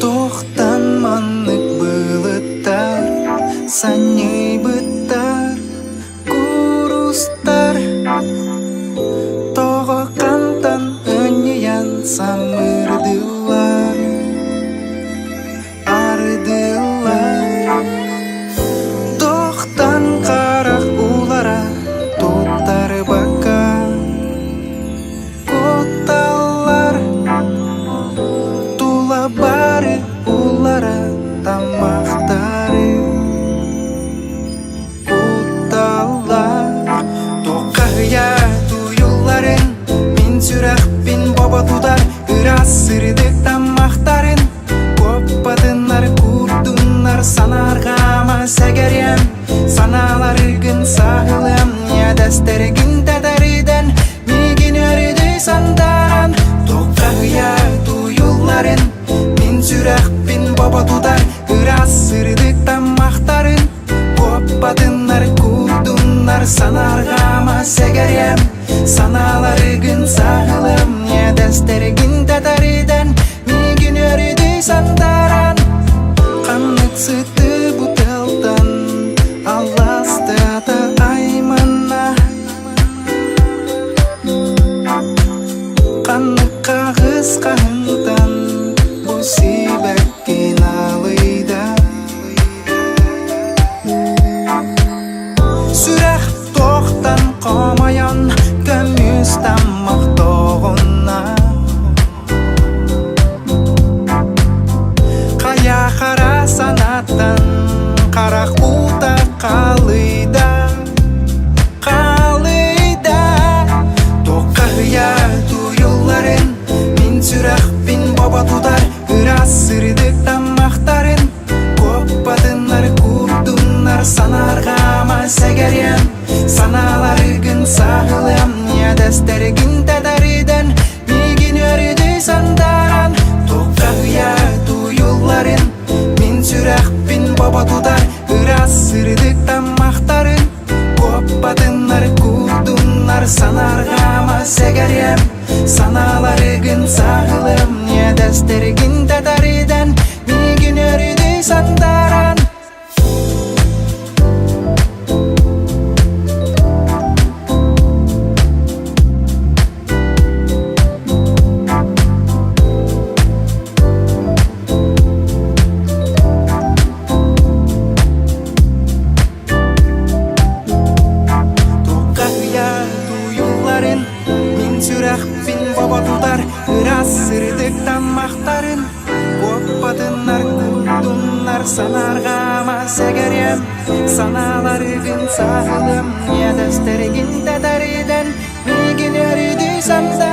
Тоқтан маннык былыттар, санней быттар, курустар. Тоғы қантан өнеян самырдылар, арыдылар. Тоқтан қарақ улара, тоқтар бака, коталар. Тула бары улара тамақтары, коталар. Тоқая туюларын, мен сүрақпен баба тудар, ырас сырдық тамақтарын. Көппадынар, күрдунар, санарғама сәгерем, саналарығын сағылым, ядастырығын тәдәріден, меген өріді сандаран. Тоқая туюларын, мен сүрақпен баба тудар, ырас сырдық тамақтарын. Көппадынар, күрдунар, санарғама сәгерем, саналарығын сағылым, ядастырығын тәдәріден, меген өріді сандаран. Қанық сүті бұтылдан, аластата аймана. Қанық қағыз қағындан, бұсибәккен алыйда. Сүрәқ тоқтан қомаян, көміз тамақ тоғына. Қая қара санаттан, қарақ бұта қалыйда, қалыйда. Тоқая туюларын, мен сүрақпен баба тудар, ырас сырдық тамақтарын. Көппадынар, күрдунар, санарғама сәгерем, саналарығын сағылым, ядастырығын тәдәріден, меген өріді сандаран. Тоқая туюларын, мен сүрақпен баба тудар, ырас сырдық тамақтарын. Көппадынар, күрдунар, санарғама сәгерем, саналарығын сағылым, ядастырығын тәдәріден, меген өріді сандаран. Сүрақпен баба тудар, ырас сырдық тамақтарын. Көппадынар, күрдунар, санарғама сәгерем, саналарығын сағылым, ядастырығын тәдәріден, меген өріді сандар.